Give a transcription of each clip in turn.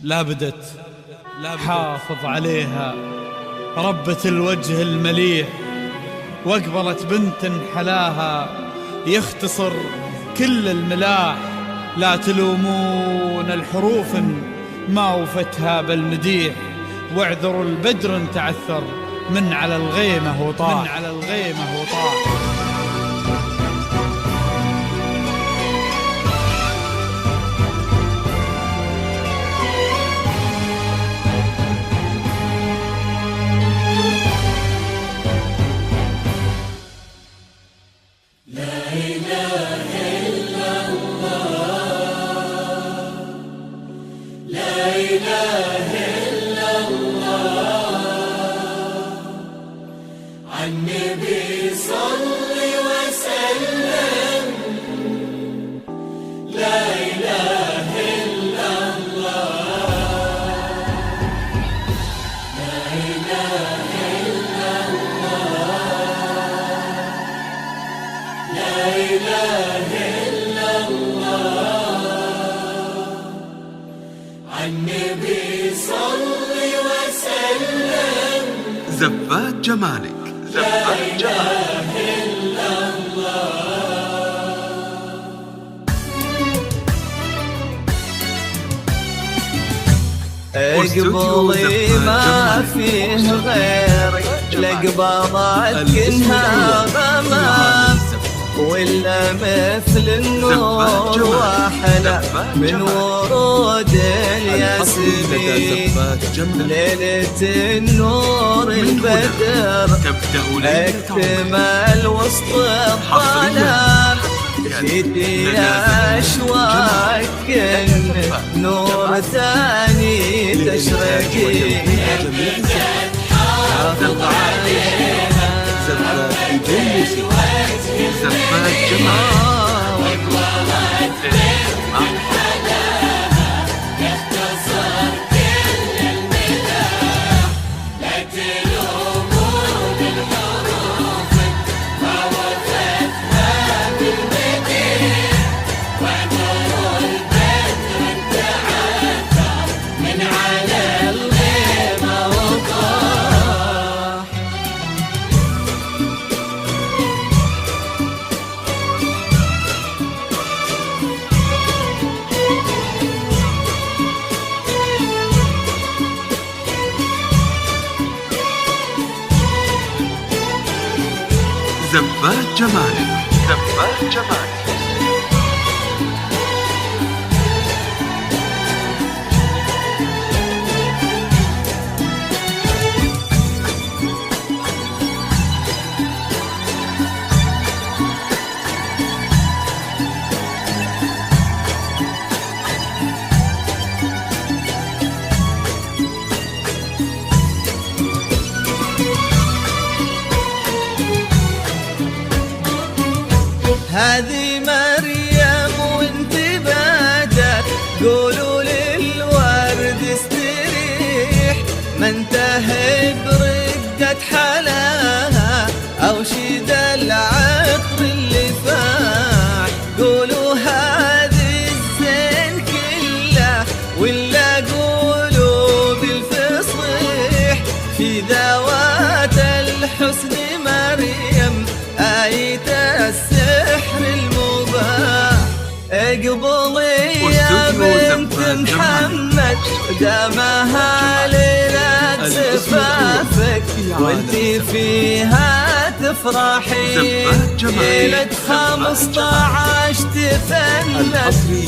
لابدت حافظ عليها ربة الوجه المليح، واقبلت بنت حلاها يختصر كل الملاح. لا تلومون الحروف ما وفتها بالمديح، واعذروا البدر تعثر من على الغيمة وطاح. النبي صل وسلم. لا إله إلا الله، لا إله إلا الله، لا إله إلا الله. النبي صل وسلم. زفات جمالك، زفات جمالك. قبولي ما فيه غيرك، لقبضت كنها غمام، ولا مثل النور واحلى من ورود الياسمين. ليلة النور البدر اكتمل وسط الظلام، جدي أشواق نور ثاني تشرقي. حافظ عليها زفات جمالك، زفات جمالك. هذه مريم وانت بدت، قولوا للورد استريح، ما انتهى برقة حلاها أو شد العطر اللي فاح. قولوا هذه الزين كله، ولا قولوا بالفصيح، في ذوات الحسن مريم آية السحر المباح. اقبلي يا بنت محمد، دامها ليلة زفافك، وانتي فيها تفرحي. ليلة 15 تفنت،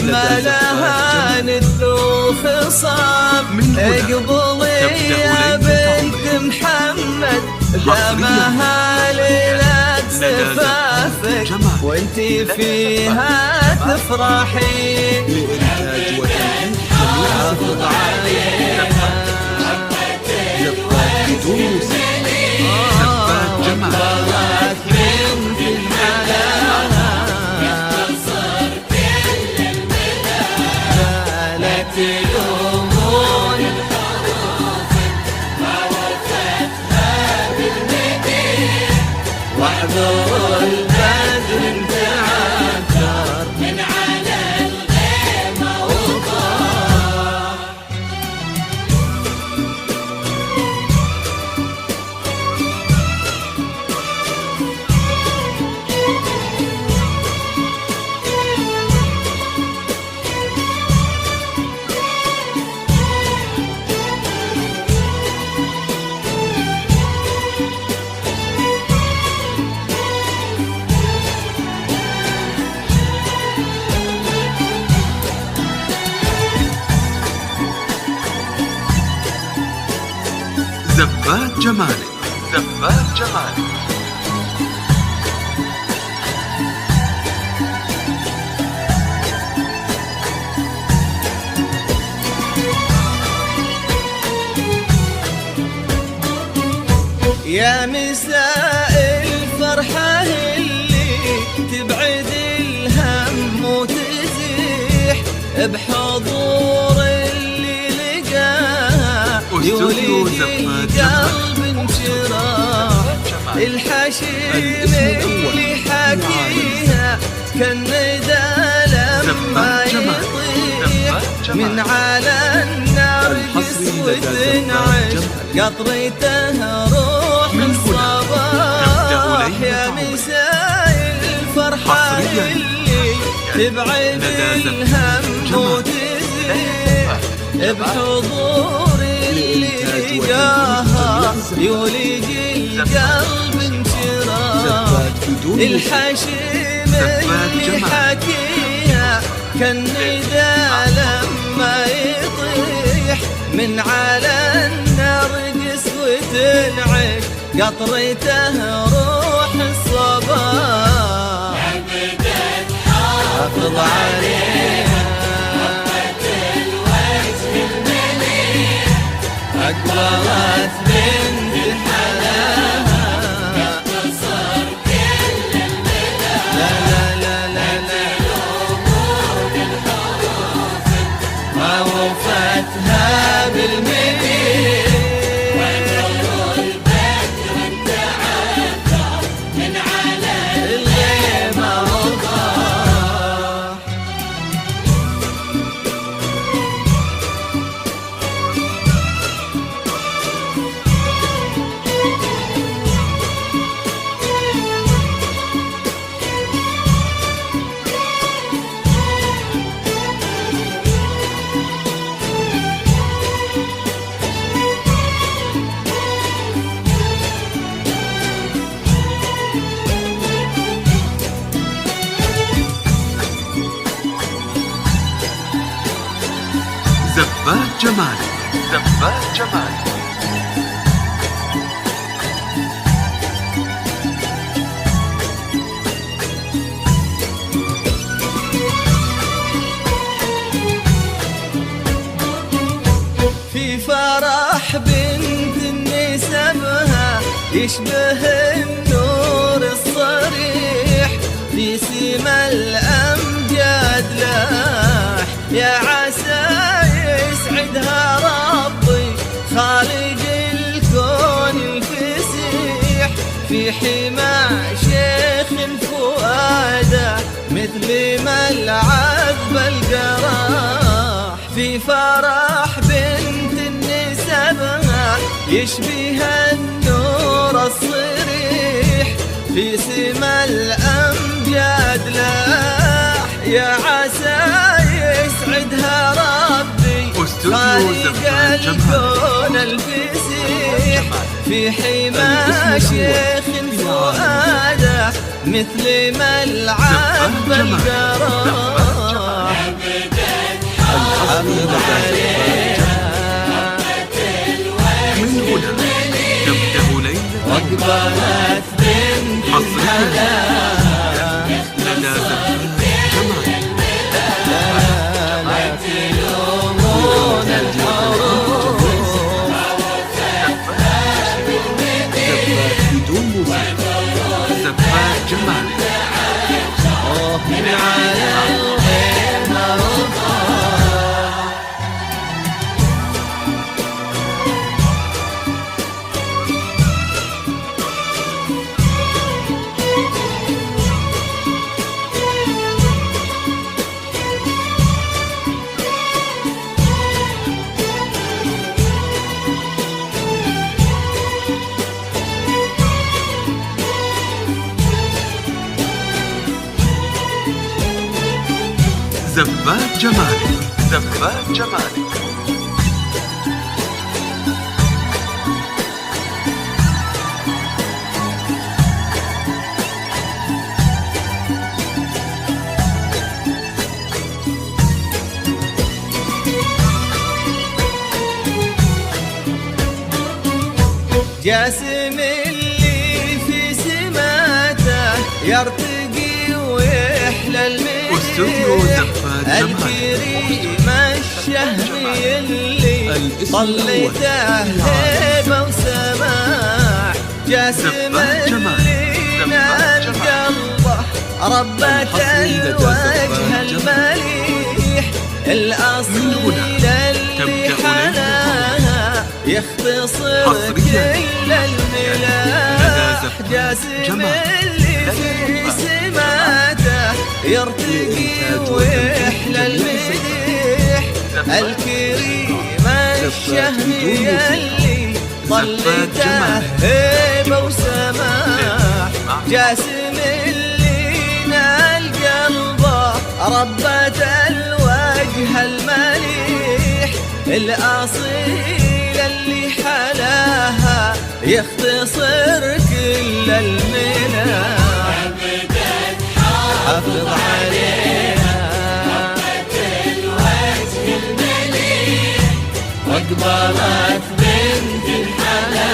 ما لها ند وخصام. اقبلي يا بنت محمد، دامها ليلة زفافك، وانتي فيها تفرحي. لإنتاج وتنفيذ حافظ عليها زفات دروس، زفات جمال. بنت الملاها لا تلومون واحذروا البدر تعثر من على الغيمة وطاح. زفات جمالك، زفات جمالك. يا مساء الفرحة اللي تبعد الهم وتزيح بحضور اللي لقاه يولد القلب انشراح. الحشيم اللي حكيها كالندى لما يطيح من على النار يسود نعش قطرته روح الصباح. يا مساء الفرحة اللي تبعد الهم وتزيح بحضور اللي لقاها يولج القلب انشراح. الحشيم اللي حكيها كالندى لما يطيح من على النار وتنعش قطرته روح الصباح. حافظ عليها الوجه المليح أقبلت بنت حلاها اختصر كل الملاح. لا لا لا لا لا تلومون الحروف ما وفتها بالمليح. زفات جمالك، زفات جمالك. في فرح بنت نسبها يشبه النور الصريح في سما الأمجاد لاح. يا عسى يسعدها ربي خالق الكون الفسيح في حمى شيخ فؤاده مثل ما العذب الجراح. في فرح بنت نسبها يشبه النور الصريح في سما الأمجاد لاح. يا عسى يسعدها ربي خالق الكون الفسيح في حمى شيخ فؤاده مثل ما العذب الجراح. من هنا تبدأ ليلة أقبلت بنت حلاها لدى زفات جمالك. لا تلومون الحروف زفات بدون موسيقى، زفات جمالك. من على الغير مرضى. زفات جمالك، زفات جمالك. جاسم اللي في سماته يرتقي ويحلى واستوديو المديح، زفات جمال. الكريم الشهري اللي طليته هيبة وسماح، جاسم زفات جمال. اللي نال قلبه ربة الوجه المليح، الأصيل اللي حناها يختصر كل الملاح، جاسم اللي في سماته يرتقي ويحلى المديح، الكريم الشهري اللي طلته هيبة وسماح، جاسم اللي نال قلبه ربة الوجه المليح، الأصيل اللي حلاها يختصر كل المناح، حافظ عليها الوجه المليح، واقبلت بنت الحلال